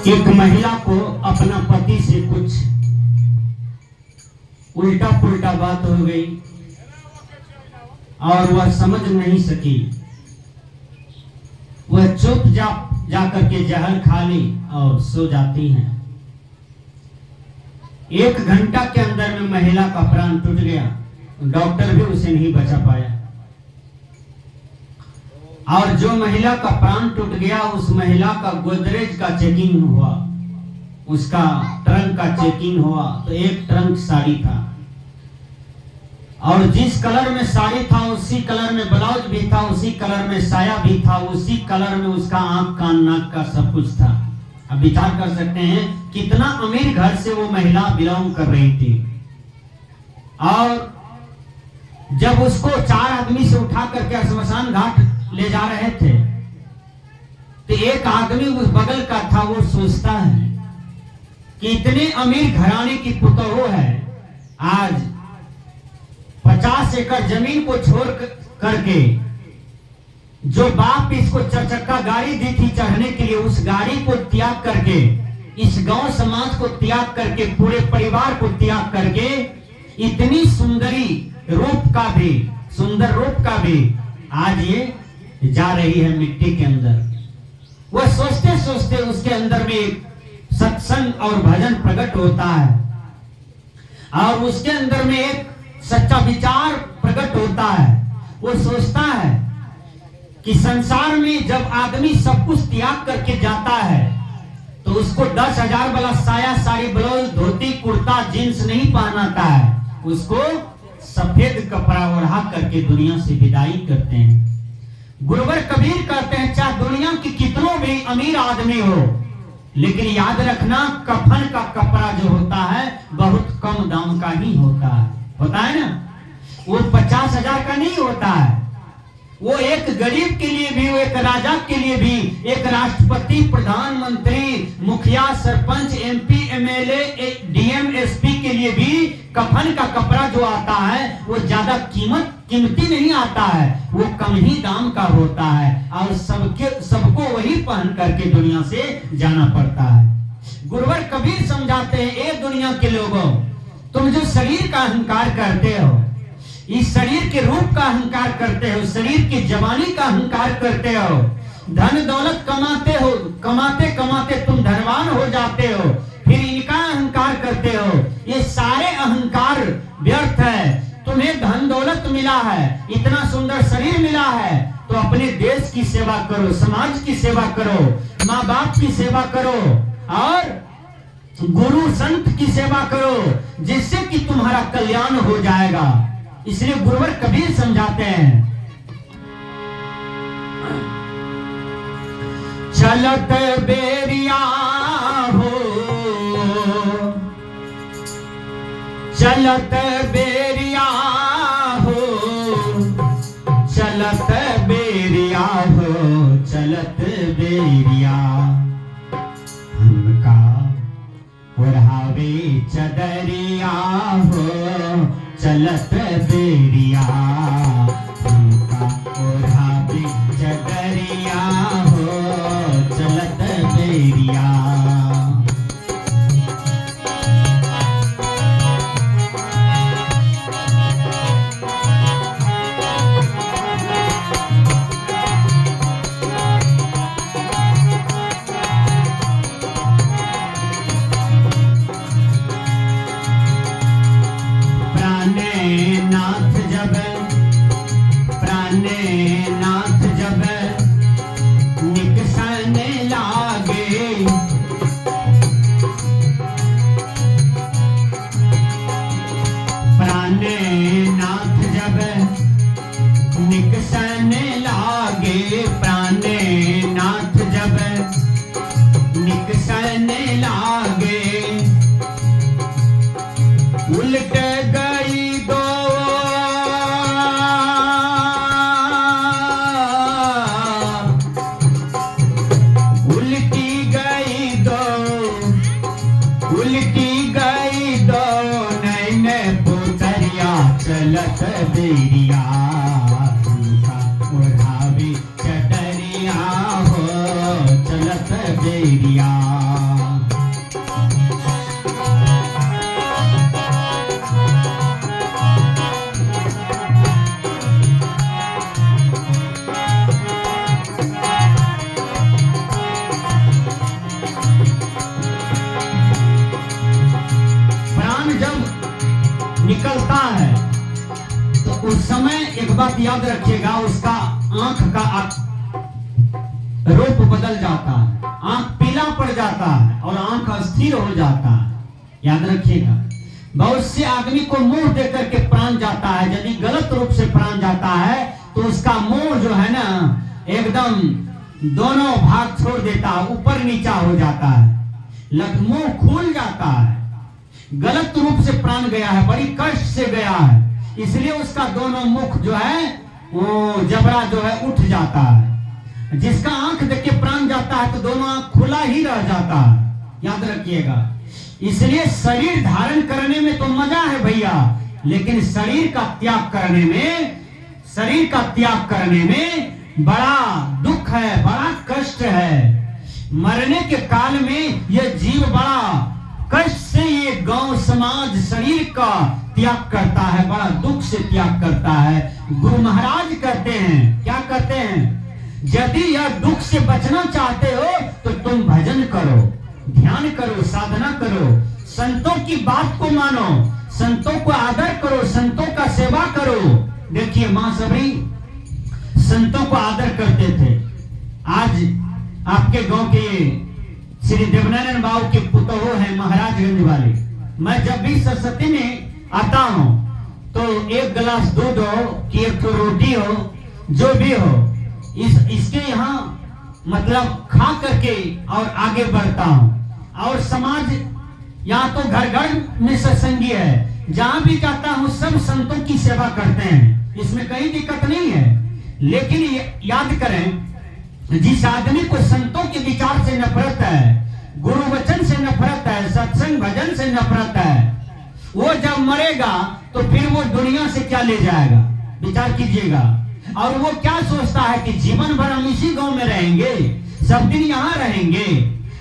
एक महिला को अपना पति से कुछ उल्टा पुल्टा बात हो गई और वह समझ नहीं सकी। वह चुपचाप जाकर के जहर खा ली और सो जाती हैं। 1 घंटा के अंदर में महिला का प्राण टूट गया। डॉक्टर भी उसे नहीं बचा पाया। और जो महिला का प्राण टूट गया उस महिला का गोदरेज का चेकिंग हुआ, उसका ट्रंक का चेकिंग हुआ तो 1 ट्रंक साड़ी था और जिस कलर में साड़ी था उसी कलर में ब्लाउज भी था, उसी कलर में साया भी था, उसी कलर में उसका आंख कान नाक का सब कुछ था। अब विचार कर सकते हैं कितना अमीर घर से वो महिला बिलोंग कर रही थी। और जब उसको 4 आदमी से उठा करके श्मशान घाट ले जा रहे थे तो एक आदमी उस बगल का था। वो सोचता है कि इतने अमीर घराने की पुतोह है, आज 50 एकड़ जमीन को छोड़ करके जो बाप इसको 4 चक्का गाड़ी दी थी चढ़ने के लिए, उस गाड़ी को त्याग करके, इस गांव समाज को त्याग करके, पूरे परिवार को त्याग करके, इतनी सुंदरी रूप का भी, सुंदर रूप का भी आज ये जा रही है मिट्टी के अंदर। वह सोचते सोचते उसके अंदर में एक सत्संग और भजन प्रकट होता है और उसके अंदर में एक सच्चा विचार प्रकट होता है। वो सोचता है कि संसार में जब आदमी सब कुछ त्याग करके जाता है तो उसको 10,000 वाला साया साड़ी ब्लाउज धोती कुर्ता जींस नहीं पहनाता है, उसको सफेद कपड़ा ओढ़ा करके दुनिया से विदाई करते हैं। गुरुवर कबीर कहते हैं चाहे दुनिया की कितनों भी अमीर आदमी हो, लेकिन याद रखना कफन का कपड़ा जो होता है बहुत कम दाम का ही होता है ना। वो 50,000 का नहीं होता है। वो एक गरीब के लिए भी, वो एक राजा के लिए भी, एक राष्ट्रपति, प्रधानमंत्री, मुखिया, sarpanch, MP, MLA, DM, SP के लिए भी कफन का कपड़ा जो आता है वो ज्यादा कीमती नहीं आता है, वो कम ही दाम का होता है और सबको वही पहन करके दुनिया से जाना पड़ता है। गुरुवर कबीर समझाते हैं ए दुनिया के लोगों, तुम जो शरीर का अहंकार करते हो, इस शरीर के रूप का अहंकार करते हो, शरीर की जवानी का अहंकार करते हो, धन दौलत कमाते हो, कमाते कमाते तुम धनवान हो जाते हो, फिर इनका अहंकार करते हो। ये सारे अहंकार व्यर्थ है। तुम्हें धन दौलत मिला है, इतना सुंदर शरीर मिला है, तो अपने देश की सेवा करो, समाज की सेवा करो, माँ बाप की सेवा करो और गुरु संत की सेवा करो, जिससे कि तुम्हारा कल्याण हो जाएगा। इसलिए गुरुवर कबीर समझाते हैं चलत बेरिया हो, चलत बेरिया हो, चलत बेरिया हो, चलत बेरिया हमका ओढ़ावे चदरिया हो, चलत बेरिया हमका ओढ़ावे चदरिया हो, चलत बेरिया। चलत बेरिया हमका ओढ़ावे चदरिया हो, चलत बेरिया। निकलता है तो उस समय एक बात याद रखिएगा, उसका आंख का रूप बदल जाता है, आंख पीला पड़ जाता है और आंख अस्थिर हो जाता है। याद रखिएगा, बहुत से आदमी को मुंह देकर के प्राण जाता है, यदि गलत रूप से प्राण जाता है तो उसका मुंह जो है ना एकदम दोनों भाग छोड़ देता है, ऊपर नीचा हो जाता है, मुंह खुल जाता है। गलत रूप से प्राण गया है, बड़ी कष्ट से गया है, इसलिए उसका दोनों मुख जो है वो जबड़ा जो है उठ जाता है। जिसका आंख देख के प्राण जाता है तो दोनों आंख खुला ही रह जाता है। याद रखिएगा, इसलिए शरीर धारण करने में तो मजा है भैया, लेकिन शरीर का त्याग करने में बड़ा दुख है, बड़ा कष्ट है। मरने के काल में यह जीव बड़ा कष्ट से ये गांव समाज शरीर का त्याग करता है, बड़ा दुख से त्याग करता है। गुरु महाराज कहते हैं, क्या कहते हैं, यदि यह दुख से बचना चाहते हो तो तुम भजन करो, ध्यान करो, साधना करो, संतों की बात को मानो, संतों को आदर करो, संतों का सेवा करो। देखिए मां सबरी संतों को आदर करते थे। आज आपके गांव के श्री देवनारायण बाबू के पुतोह है महाराजगंज वाले। मैं जब भी सरस्वती में आता हूँ तो एक गिलास दूध हो कि एक रोटी हो, जो भी हो, इसके यहाँ मतलब खा करके और आगे बढ़ता हूँ। और समाज यहाँ तो घर घर में सत्संगी है, जहाँ भी जाता हूँ सब संतों की सेवा करते हैं, इसमें कहीं दिक्कत नहीं है। लेकिन याद करें, जिस आदमी को संतों के विचार से नफरत है, गुरु वचन से नफरत है, सत्संग भजन से नफरत है, वो जब मरेगा तो फिर वो दुनिया से क्या ले जाएगा, विचार कीजिएगा। और वो क्या सोचता है कि जीवन भर हम इसी गांव में रहेंगे, सब दिन यहाँ रहेंगे।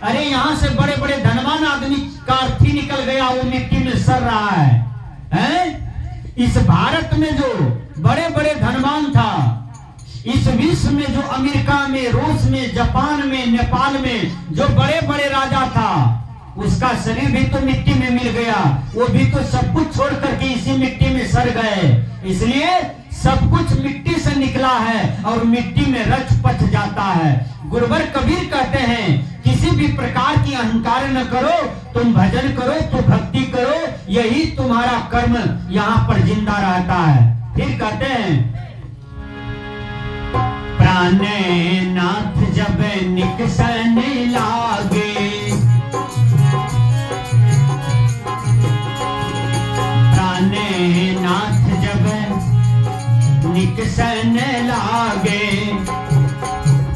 अरे यहाँ से बड़े बड़े धनवान आदमी का अर्थी निकल गया, वो मिट्टी में सड़ रहा है। इस भारत में जो बड़े बड़े धनवान था, इस विश्व में जो अमेरिका में, रूस में, जापान में, नेपाल में जो बड़े बड़े राजा था, उसका शरीर भी तो मिट्टी में मिल गया, वो भी तो सब कुछ छोड़ करके इसी मिट्टी में सड़ गए। इसलिए सब कुछ मिट्टी से निकला है और मिट्टी में रच पच जाता है। गुरुवर कबीर कहते हैं, किसी भी प्रकार की अहंकार न करो, तुम भजन करो तो भक्ति करो, यही तुम्हारा कर्म यहाँ पर जिंदा रहता है। फिर कहते हैं, प्राणे नाथ जब निकसन लागे, प्राणे नाथ जब निकसन लागे,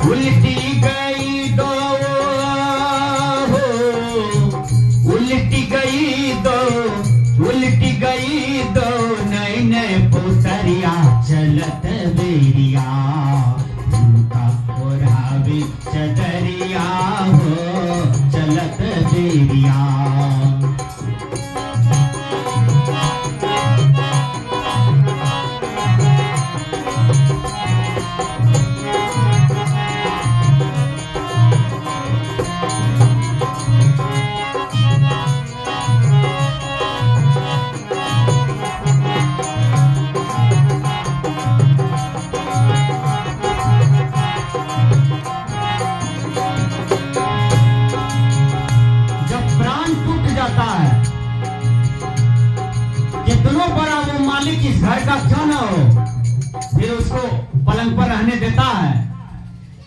उल्टी गई दो, उल्टी गई दो, उल्टी गई दो, नई नई पुतरिया चलत बेरिया, चदरिया हो चलत बेरिया। इस घर का क्यों ना हो, फिर उसको पलंग पर रहने देता है,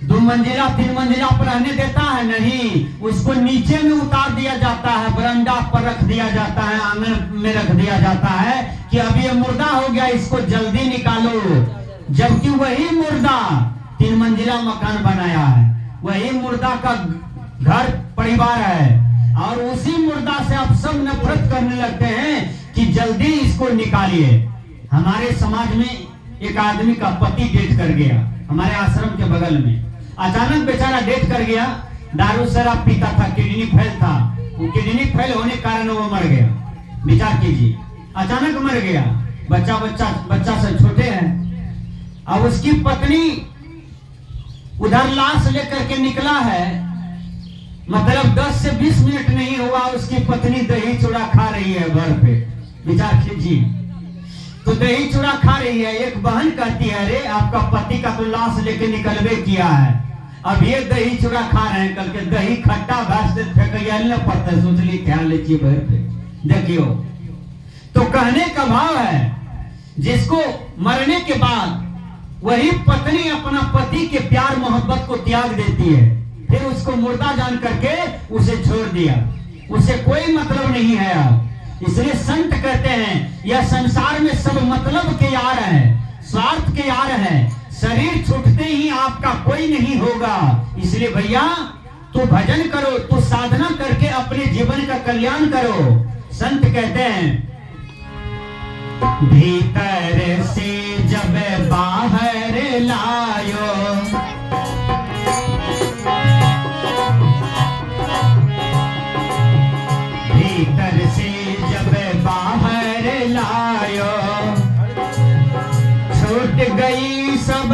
2 मंजिला 3 मंजिला पर रहने देता है? नहीं, उसको नीचे में उतार दिया जाता है, बरंडा पर रख दिया जाता है, आंगन में रख दिया जाता है कि अब ये मुर्दा हो गया, इसको जल्दी निकालो। जबकि वही मुर्दा 3 मंजिला मकान बनाया है, वही मुर्दा का घर परिवार है, और उसी मुर्दा से आप सब नफरत करने लगते हैं कि जल्दी इसको निकालिए। हमारे समाज में एक आदमी का पति डेथ कर गया, हमारे आश्रम के बगल में, अचानक बेचारा डेथ कर गया। दारू शराब पीता था, किडनी फेल था, वो किडनी फेल होने कारण वो मर गया। विचार कीजिए, अचानक मर गया, बच्चा सब छोटे हैं। अब उसकी पत्नी उधर लाश लेकर के निकला है, मतलब 10 से 20 मिनट नहीं हुआ, उसकी पत्नी दही चूड़ा खा रही है घर पे। विचार कीजिए, तो दही चूड़ा खा रही है। एक बहन कहती है, अरे आपका पति का तो लाश लेके निकलवे किया है, अब ये दही चूड़ा खा रहे हैं, कल के दही खट्टा भाष से फेंकैया न पड़ता, सोच ली ख्याल लीजिए भर पे। देखियो, तो कहने का भाव है, जिसको मरने के बाद वही पत्नी अपना पति के प्यार मोहब्बत को त्याग देती है, फिर उसको मुर्दा जान करके उसे छोड़ दिया, उसे कोई मतलब नहीं है अब। इसलिए संत कहते हैं, यह संसार में सब मतलब के यार हैं, स्वार्थ के यार हैं, शरीर छूटते ही आपका कोई नहीं होगा। इसलिए भैया तू भजन करो, तू साधना करके अपने जीवन का कल्याण करो। संत कहते हैं, भीतर से जब बाहर लायो, भीतर से जब बाहर लायो, छूट गई सब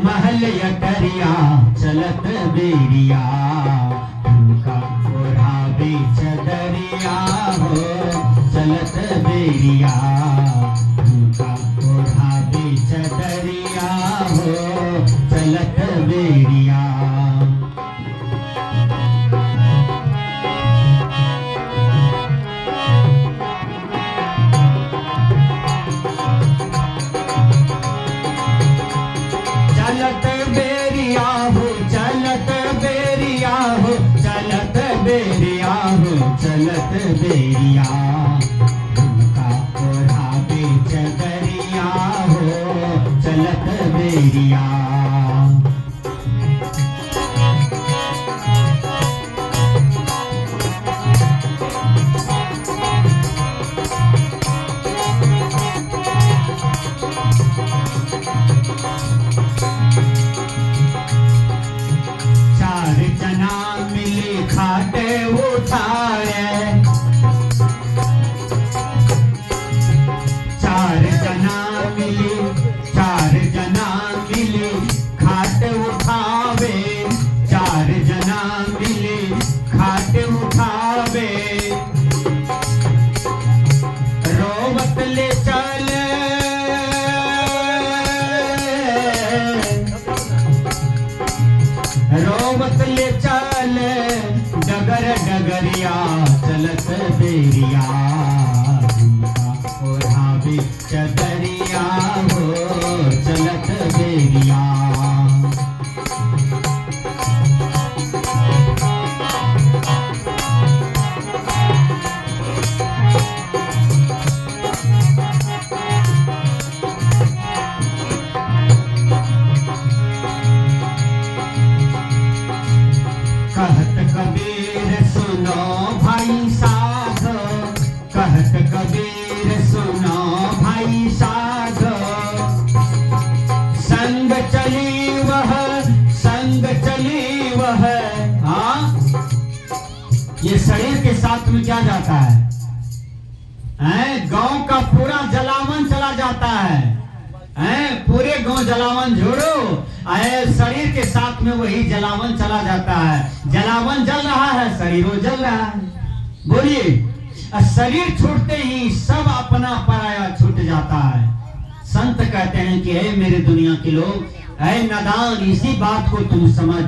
महल अटरिया चलत बेरिया, उनका ओढ़ावे चदरिया हो चलत बेरिया, उनका ओढ़ावे चदरिया हो चलत बेरिया। चलत बेरिया हो चलत बेरिया हो चलत बेरिया हो चलत बेरिया, उनका ओढ़ावे चदरिया हो चलत बेरिया। रोवत ले चल डगर डगरिया चलत बेरिया, उनका ओढ़ावे चदरिया हो चलत बेरिया। कहत कबीर सुनो भाई साधो, कहत कबीर सुनो भाई साधो, संग चली वह संग चली वह। हाँ, ये शरीर के साथ में क्या जाता है? गांव का पूरा जलावन चला जाता है, पूरे गांव जलावन छोड़ो, शरीर के साथ में वही जलावन चला जाता है। जलावन जल रहा है, शरीरों जल रहा है। बोलिए, शरीर छूटते ही सब अपना पराया छूट जाता है। संत कहते हैं कि हे मेरे दुनिया के लोग, हे नादान, इसी बात को तुम समझ।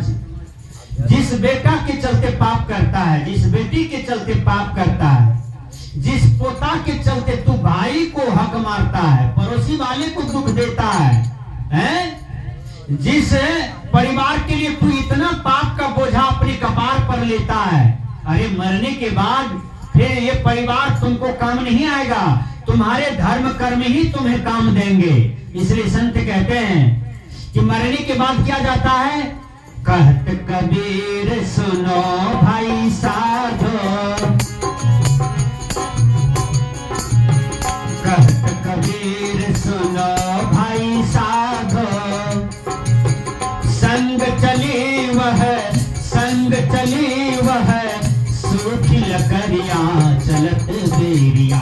जिस बेटा के चलते पाप करता है, जिस बेटी के चलते पाप करता है, जिस पोता के चलते तू भाई को हक मारता है, पड़ोसी वाले को दुख देता है, जिस परिवार के लिए तू इतना पाप का बोझा अपने कपार पर लेता है, अरे मरने के बाद फिर ये परिवार तुमको काम नहीं आएगा, तुम्हारे धर्म कर्म ही तुम्हें काम देंगे। इसलिए संत कहते हैं कि मरने के बाद क्या जाता है? कहत कबीर सुनो भाई साधो, कहत कबीर सुनो भाई साधो, संग चली वह संग चली वह, सूखी लकड़िया चलत बेरिया,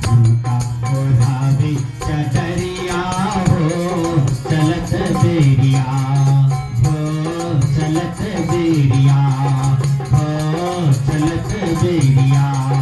उनका ओढ़ावे चदरिया हो बेरिया